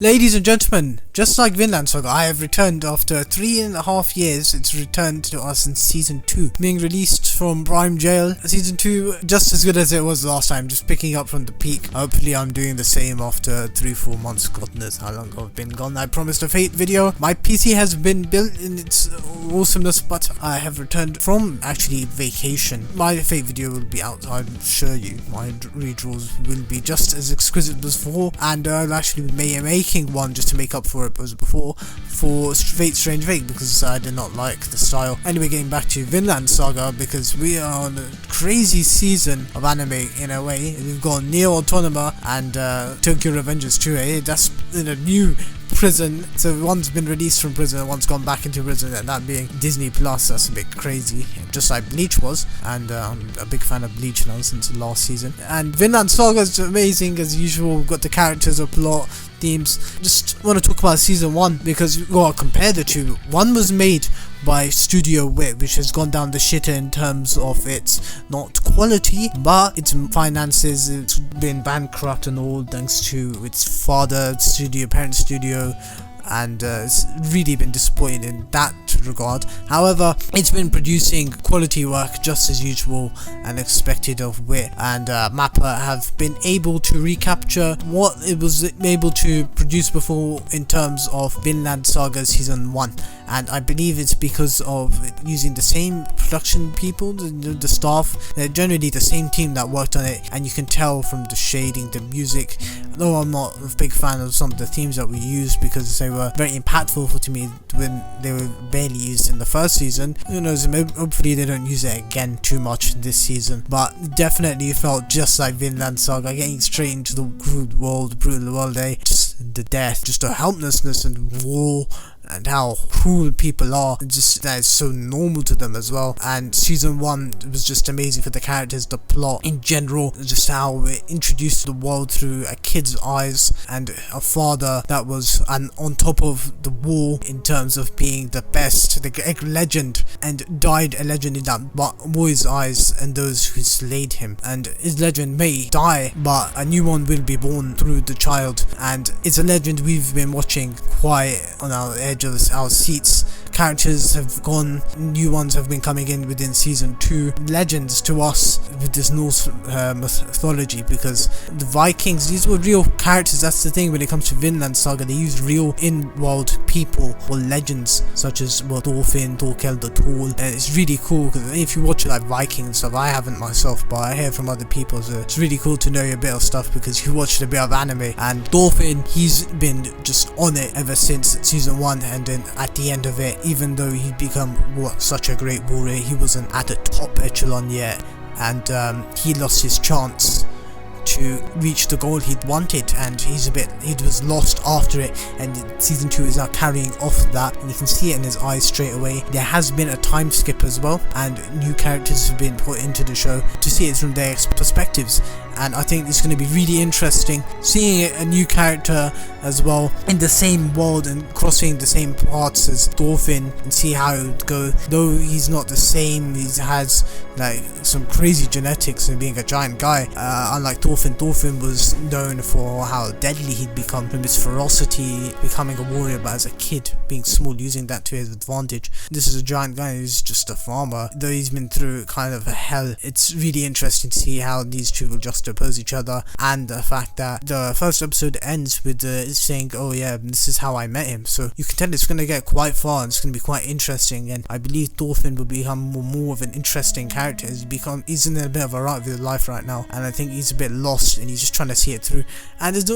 Ladies and gentlemen, just like Vinland Saga, I have returned after 3.5 years. It's returned to us in Season 2, being released from Prime Jail. Season 2, just as good as it was last time, just picking up from the peak. Hopefully I'm doing the same after 3-4 months. God knows how long I've been gone. I promised a Fate video. My PC has been built in its awesomeness, but I have returned from actually vacation. My Fate video will be out, I assure you. My redraws will be just as exquisite as before, and I'll actually be making one just to make up for it as before for Fate Strange Fate, because I did not like the style. Anyway, getting back to Vinland Saga, because we are on a crazy season of anime in a way. We've got Neo Autonoma and Tokyo Revengers 2A. That's in a new prison, so one's been released from prison and one's gone back into prison, and that being Disney Plus. That's a bit crazy, just like Bleach was, and I'm a big fan of Bleach now since the last season. And Vinland Saga is amazing as usual. We've got the characters, a plot, themes. Just want to talk about season 1 because you gotta compare the two. One was made by Studio Wit, which has gone down the shitter in terms of its not quality but its finances. It's been bankrupt and all thanks to its parent studio, and it's really been disappointing in that regard. However, it's been producing quality work just as usual and expected of Wit, and Mappa have been able to recapture what it was able to produce before in terms of Vinland Saga Season 1. And I believe it's because of using the same production people, the staff. They're generally the same team that worked on it, and you can tell from the shading, the music. Though I'm not a big fan of some of the themes that we used because they were very impactful to me when they were barely used in the first season. Who knows, hopefully they don't use it again too much this season. But definitely felt just like Vinland Saga, getting straight into the brutal world, just the death, just the helplessness and war, and how cruel people are, just that is so normal to them as well. And season 1 was just amazing for the characters, the plot in general, just how it introduced the world through a kid's eyes, and a father that was on top of the wall in terms of being the best, the legend, and died a legend in that boy's eyes and those who slayed him. And his legend may die, but a new one will be born through the child, and it's a legend we've been watching quite on our edge of our seats. Characters have gone, new ones have been coming in within season 2. Legends to us with this Norse mythology, because the Vikings, these were real characters. That's the thing when it comes to Vinland Saga, they use real in-world people or legends such as Thorfinn, Thorkel the Tall, and it's really cool because if you watch like Viking and stuff, I haven't myself, but I hear from other people, so it's really cool to know a bit of stuff because you watched a bit of anime. And Thorfinn, he's been just on it ever since season 1, and then at the end of it, even though he'd become such a great warrior, he wasn't at the top echelon yet, and he lost his chance to reach the goal he'd wanted, and he was lost after it. And season 2 is now carrying off that, and you can see it in his eyes straight away. There has been a time skip as well, and new characters have been put into the show to see it from their perspectives, and I think it's going to be really interesting seeing a new character as well in the same world and crossing the same paths as Thorfinn, and see how it would go. Though he's not the same, he has like some crazy genetics and being a giant guy, unlike Thorfinn was known for how deadly he'd become from his ferocity, becoming a warrior, but as a kid being small, using that to his advantage. This is a giant guy who's just a farmer, though he's been through kind of a hell. It's really interesting to see how these two will just oppose each other, and the fact that the first episode ends with saying, oh yeah, this is how I met him, so you can tell it's going to get quite far and it's going to be quite interesting. And I believe Thorfinn will become more of an interesting character. He's in a bit of a rut with life right now, and I think he's a bit lost and he's just trying to see it through. And there's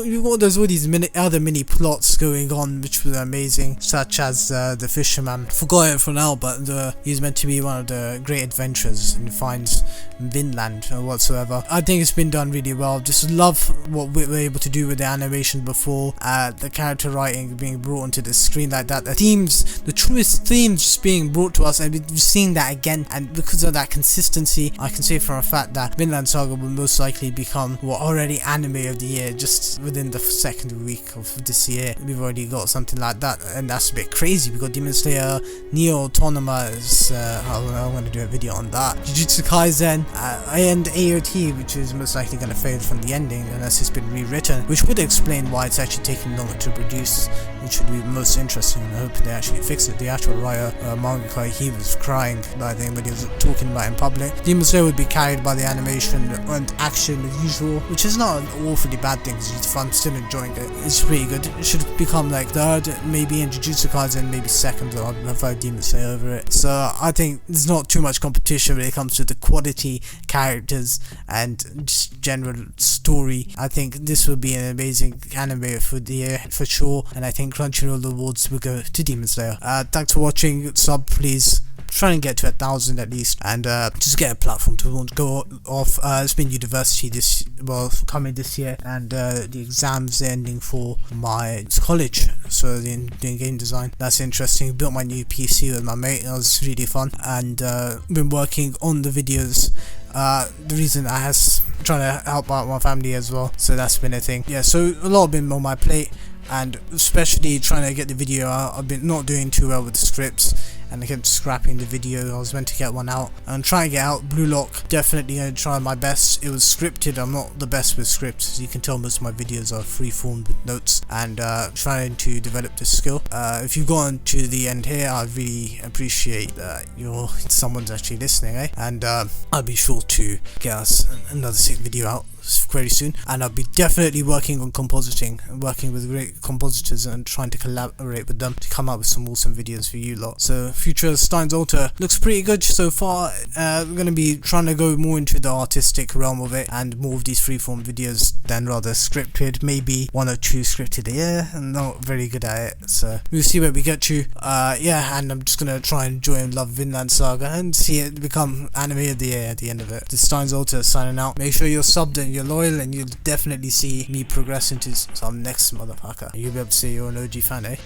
all these other mini plots going on which were amazing, such as the fisherman, forgot it for now, but he's meant to be one of the great adventurers and finds Vinland or whatsoever. I think it's been done really well. Just love what we were able to do with the animation before, the character writing being brought onto the screen like that, the themes, the truest themes just being brought to us, and we're seeing that again. And because of that consistency, I can say for a fact that Vinland Saga will most likely become already anime of the year just within the second week of this year. We've already got something like that, and that's a bit crazy. We got Demon Slayer, Neo Autonoma is I'm going to do a video on that. Jujutsu Kaisen, and AOT, which is most likely going to fail from the ending unless it's been rewritten, which would explain why it's actually taking longer to produce, which would be most interesting, and I hope they actually fix it. The actual writer, mangaka, he was crying, I think, when he was talking about it in public. Demon Slayer would be carried by the animation and action as usual, which is not an awfully bad thing, because if I'm still enjoying it, it's pretty good. It should become like third, maybe in Jujutsu Kaisen, maybe second, or I'd prefer Demon Slayer over it. So I think there's not too much competition when it comes to the quality, characters, and just general story. I think this will be an amazing anime for the year for sure, and I think Crunchyroll awards will go to Demon Slayer. Thanks for watching. Sub please. Try and get to 1,000 at least, and just get a platform to go off. It's been university coming this year, and the exams ending for my college, so doing game design. That's interesting. Built my new PC with my mate. That was really fun, and been working on the videos. The reason I has trying to help out my family as well, so that's been a thing. Yeah, so a lot been on my plate, and especially trying to get the video out. I've been not doing too well with the scripts, and I kept scrapping the video. I was meant to get one out and try and get out. Blue Lock, definitely going to try my best. It was scripted. I'm not the best with scripts, as you can tell. Most of my videos are freeform with notes, and trying to develop this skill. If you've gotten to the end here, I really appreciate that someone's actually listening, and I'll be sure to get us another sick video out very soon, and I'll be definitely working on compositing, working with great compositors and trying to collaborate with them to come up with some awesome videos for you lot. So future Steins Alter looks pretty good so far. We're going to be trying to go more into the artistic realm of it, and more of these freeform videos than rather scripted. Maybe 1 or 2 scripted a year. I'm not very good at it, so we'll see where we get to. Yeah, and I'm just going to try and enjoy and love Vinland Saga and see it become anime of the year at the end of it. This Steins Alter signing out. Make sure you're subbed and you're loyal, and you'll definitely see me progress into some next motherfucker. You'll be able to say you're an OG fan, eh?